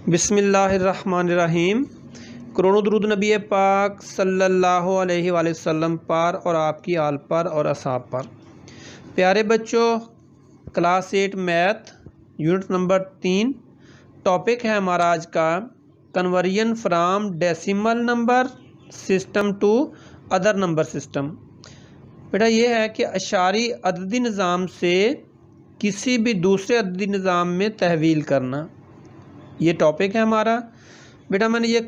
बिस्मिल्लाहिर्रहमानिर्रहीम। करोड़ों दुरूद नबी पाक सल्लल्लाहु अलैहि वसल्लम पर और आपकी आल पर और असाब पर। प्यारे बच्चों, class 8 math unit number 3 topic है हमारा आज का conversion from decimal number system to other number system. बेटा ये है कि अशारी अददी निज़ाम से किसी भी दूसरे अददी निज़ाम में तहवील करना, ये टॉपिक है हमारा। बेटा मैंने ये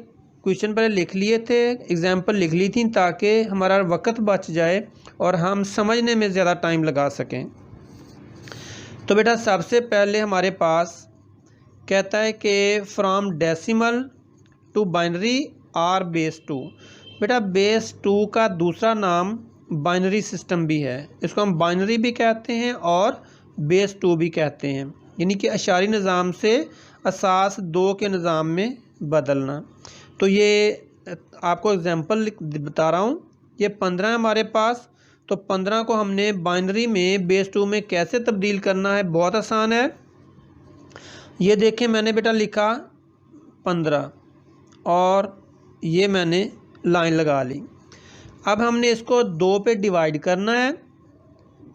क्वेश्चन पहले लिख लिए थे, एग्जाम्पल लिख ली थी ताकि हमारा वक्त बच जाए और हम समझने में ज़्यादा टाइम लगा सकें। तो बेटा सबसे पहले हमारे पास कहता है कि from decimal to binary or base 2। बेटा बेस 2 का दूसरा नाम बाइनरी सिस्टम भी है, इसको हम बाइनरी भी कहते हैं और बेस 2 भी कहते हैं, यानी कि अशारी निज़ाम से असास 2 के निज़ाम में बदलना। तो ये आपको एग्जांपल बता रहा हूँ। ये 15 है हमारे पास, तो 15 को हमने बाइनरी में बेस 2 में कैसे तब्दील करना है, बहुत आसान है। ये देखें मैंने बेटा लिखा 15 और ये मैंने लाइन लगा ली। अब हमने इसको 2 पे डिवाइड करना है,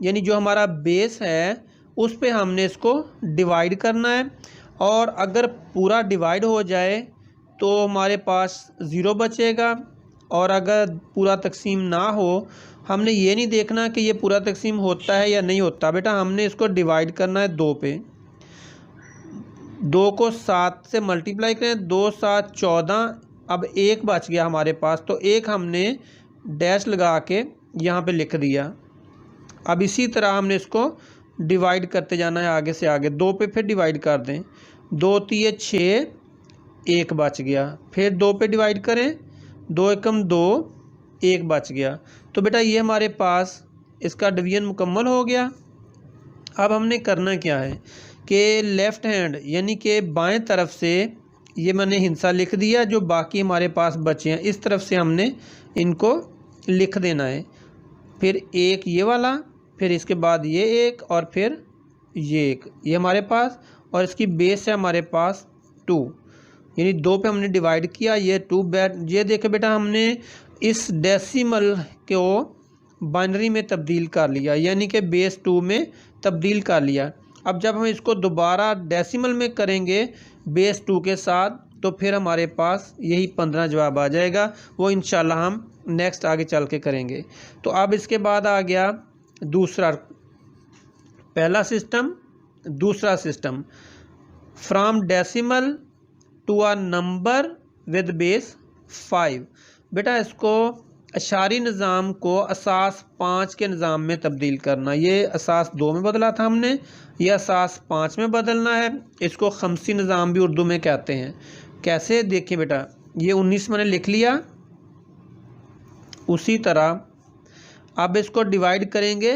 यानी जो हमारा बेस है उस पे हमने इसको डिवाइड करना है। और अगर पूरा डिवाइड हो जाए तो हमारे पास 0 बचेगा, और अगर पूरा तकसीम ना हो, हमने ये नहीं देखना कि ये पूरा तकसीम होता है या नहीं होता। बेटा हमने इसको डिवाइड करना है 2 पे। 2 को 7 से मल्टीप्लाई करें, 2 7 14। अब 1 बच गया हमारे पास, तो 1 हमने डैश लगा के यहाँ पे लिख दिया। अब इसी तरह हमने इसको डिवाइड करते जाना है आगे से आगे। 2 पे फिर डिवाइड कर दें, 2 3 6, 1 बच गया। फिर 2 पे डिवाइड करें, 2 एकम 2, 1 बच गया। तो बेटा ये हमारे पास इसका डिवीजन मुकम्मल हो गया। अब हमने करना क्या है कि लेफ़्ट हैंड यानी कि बाएं तरफ से ये मैंने हिस्सा लिख दिया, जो बाकी हमारे पास बचे हैं इस तरफ से हमने इनको लिख देना है। फिर एक ये वाला, फिर इसके बाद ये एक, और फिर ये एक, ये हमारे पास, और इसकी बेस है हमारे पास 2, यानी 2 पे हमने डिवाइड किया, ये 2 ये देखे बेटा हमने इस डेसिमल को बाइनरी में तब्दील कर लिया, यानी कि बेस 2 में तब्दील कर लिया। अब जब हम इसको दोबारा डेसिमल में करेंगे बेस 2 के साथ, तो फिर हमारे पास यही 15 जवाब आ जाएगा। वो इंशाल्लाह हम नेक्स्ट आगे चल के करेंगे। तो अब इसके बाद आ गया दूसरा, पहला सिस्टम, दूसरा system from decimal to a number with base 5। बेटा इसको अशारी निज़ाम को असास 5 के निज़ाम में तब्दील करना। ये असास 2 में बदला था हमने, ये असास 5 में बदलना है। इसको खमसी निज़ाम भी उर्दू में कहते हैं। कैसे देखिए बेटा, ये 19 मैंने लिख लिया। उसी तरह अब इसको डिवाइड करेंगे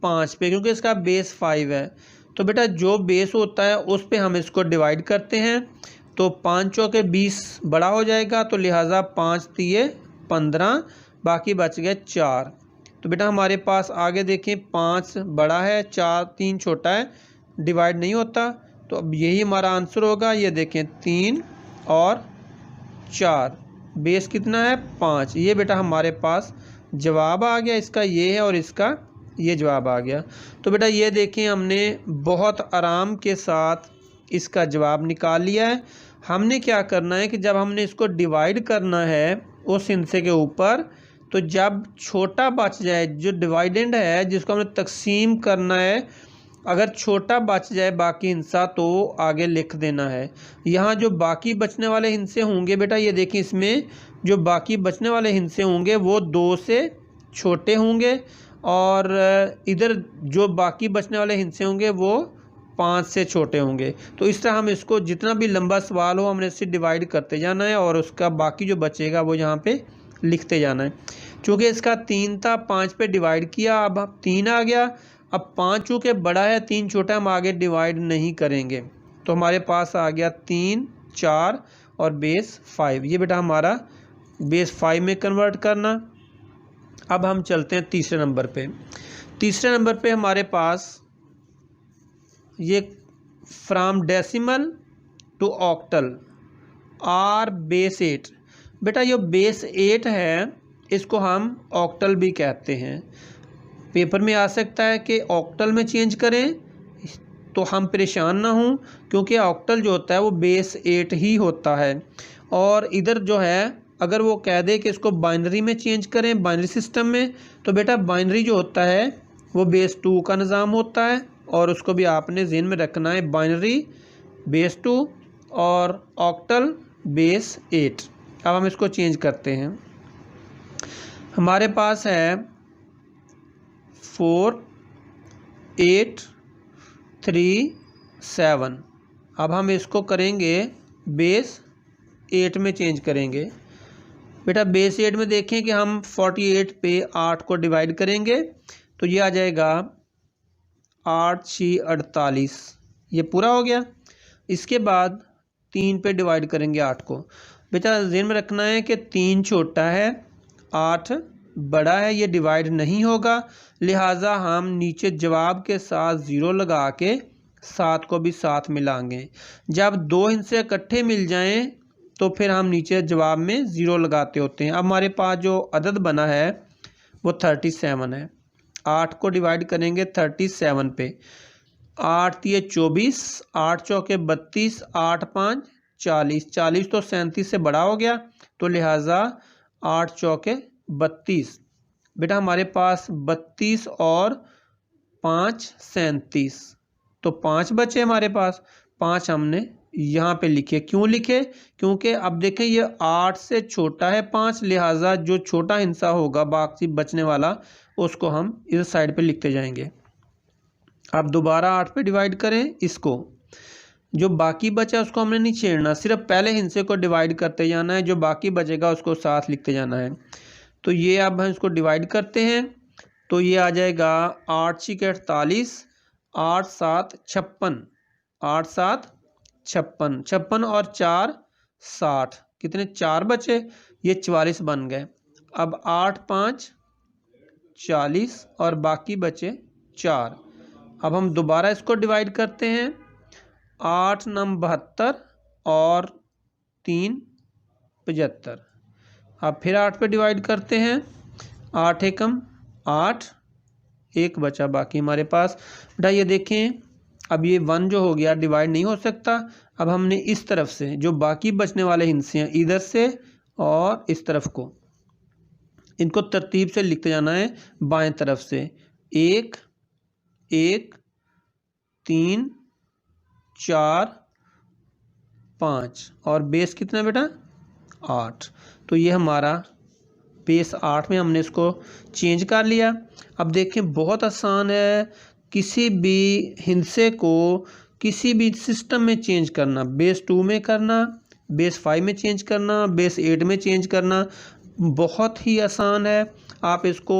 5 पे, क्योंकि इसका बेस 5 है। तो बेटा जो बेस होता है उस पे हम इसको डिवाइड करते हैं, तो 5 चौके 20 बड़ा हो जाएगा, तो लिहाजा 5 3 15, बाकी बच गए 4। तो बेटा हमारे पास आगे देखें 5 बड़ा है, 4 3 छोटा है, डिवाइड नहीं होता। तो अब यही हमारा आंसर होगा। ये देखें 3 और 4, बेस कितना है 5। ये बेटा हमारे पास जवाब आ गया, इसका ये है और इसका ये जवाब आ गया। तो बेटा ये देखें हमने बहुत आराम के साथ इसका जवाब निकाल लिया है। हमने क्या करना है कि जब हमने इसको डिवाइड करना है उस हिस्से के ऊपर, तो जब छोटा बच जाए, जो डिवाइडेंड है जिसको हमने तकसीम करना है, अगर छोटा बच जाए बाकी हिस्सा तो आगे लिख देना है। यहाँ जो बाकी बचने वाले हिस्से होंगे बेटा, ये देखिए इसमें जो बाकी बचने वाले हिस्से होंगे वो 2 से छोटे होंगे, और इधर जो बाकी बचने वाले हिस्से होंगे वो 5 से छोटे होंगे। तो इस तरह हम इसको जितना भी लंबा सवाल हो हमने इससे डिवाइड करते जाना है, और उसका बाकी जो बचेगा वो यहाँ पे लिखते जाना है। चूँकि इसका 3 था, 5 पे डिवाइड किया, अब 3 आ गया। अब 5 चूँकि बड़ा है 3 छोटा, हम आगे डिवाइड नहीं करेंगे, तो हमारे पास आ गया 3 4 और बेस 5। ये बेटा हमारा बेस 5 में कन्वर्ट करना। अब हम चलते हैं तीसरे नंबर पे। तीसरे नंबर पे हमारे पास ये from decimal to octal, or base 8। बेटा ये बेस 8 है, इसको हम ऑक्टल भी कहते हैं। पेपर में आ सकता है कि ऑक्टल में चेंज करें, तो हम परेशान ना हों, क्योंकि ऑक्टल जो होता है वो बेस 8 ही होता है। और इधर जो है अगर वो कह दे कि इसको बाइनरी में चेंज करें, बाइनरी सिस्टम में, तो बेटा बाइनरी जो होता है वो बेस 2 का निज़ाम होता है, और उसको भी आपने ज़हन में रखना है, बाइनरी बेस 2 और ऑक्टल बेस 8। अब हम इसको चेंज करते हैं। हमारे पास है 4 8 3 7। अब हम इसको करेंगे बेस 8 में चेंज करेंगे। बेटा बेस 8 में देखें कि हम 48 पे 8 को डिवाइड करेंगे, तो ये आ जाएगा 8 6 48। ये पूरा हो गया। इसके बाद 3 पे डिवाइड करेंगे 8 को। बेटा ज़हन में रखना है कि 3 छोटा है, 8 बड़ा है, ये डिवाइड नहीं होगा, लिहाजा हम नीचे जवाब के साथ 0 लगा के 7 को भी साथ मिलाएंगे। जब 2 हिस्से इकट्ठे मिल जाएं तो फिर हम नीचे जवाब में 0 लगाते होते हैं। अब हमारे पास जो अदद बना है वो 37 है। 8 को डिवाइड करेंगे 37 पे। 8 ये 24, 8 चौके 32, 8 5 40। 40 तो 37 से बड़ा हो गया, तो लिहाजा 8 चौके 32। बेटा हमारे पास 32 और 5 37, तो 5 बचे हमारे पास। 5 हमने यहाँ पे लिखे। क्यों लिखे? क्योंकि अब देखें ये 8 से छोटा है 5, लिहाजा जो छोटा हिस्सा होगा बाकी बचने वाला उसको हम इस साइड पे लिखते जाएंगे। अब दोबारा 8 पे डिवाइड करें इसको, जो बाकी बचा उसको हमने नहीं छेड़ना, सिर्फ पहले हिस्से को डिवाइड करते जाना है, जो बाकी बचेगा उसको साथ लिखते जाना है। तो ये अब हम इसको डिवाइड करते हैं, तो ये आ जाएगा 8 6 48, 8 7 56, 8 7 56, 56 और 4 60। कितने? 4 बचे, ये 44 बन गए। अब 8 5 40 और बाकी बचे 4। अब हम दोबारा इसको डिवाइड करते हैं। 8 9 72 और 3 75। अब फिर 8 पे डिवाइड करते हैं। 8 एकम 8, 1 बचा बाकी हमारे पास। बेटा ये देखें, अब ये 1 जो हो गया डिवाइड नहीं हो सकता। अब हमने इस तरफ से जो बाकी बचने वाले हिस्से हैं, इधर से और इस तरफ को, इनको तरतीब से लिखते जाना है बाएं तरफ से। 1 1 3 4 5 और बेस कितना बेटा? 8। तो ये हमारा बेस 8 में हमने इसको चेंज कर लिया। अब देखें बहुत आसान है, किसी भी हिस्से को किसी भी सिस्टम में चेंज करना, बेस 2 में करना, बेस 5 में चेंज करना, बेस 8 में चेंज करना, बहुत ही आसान है। आप इसको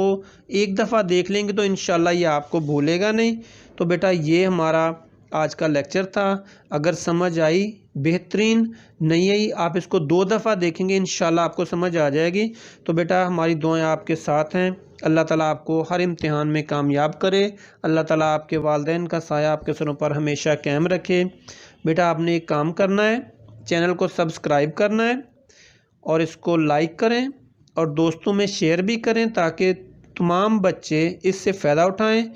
एक दफ़ा देख लेंगे तो इंशाल्लाह ये आपको भूलेगा नहीं। तो बेटा ये हमारा आज का लेक्चर था। अगर समझ आई बेहतरीन, नहीं आई आप इसको 2 दफ़ा देखेंगे इंशाल्लाह आपको समझ आ जाएगी। तो बेटा हमारी दुआएं आपके साथ हैं। अल्लाह ताला आपको हर इम्तिहान में कामयाब करे। अल्लाह ताला आपके वालिदैन का साया आपके सरों पर हमेशा कायम रखे। बेटा आपने एक काम करना है, चैनल को सब्सक्राइब करना है और इसको लाइक करें और दोस्तों में शेयर भी करें, ताकि तमाम बच्चे इससे फ़ायदा उठाएँ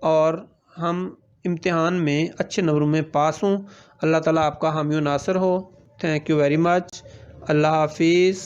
और हम इम्तिहान में अच्छे नंबरों में पास हों। अल्लाह ताला आपका हामी व नासर हो। Thank you very much. अल्लाह हाफिज़।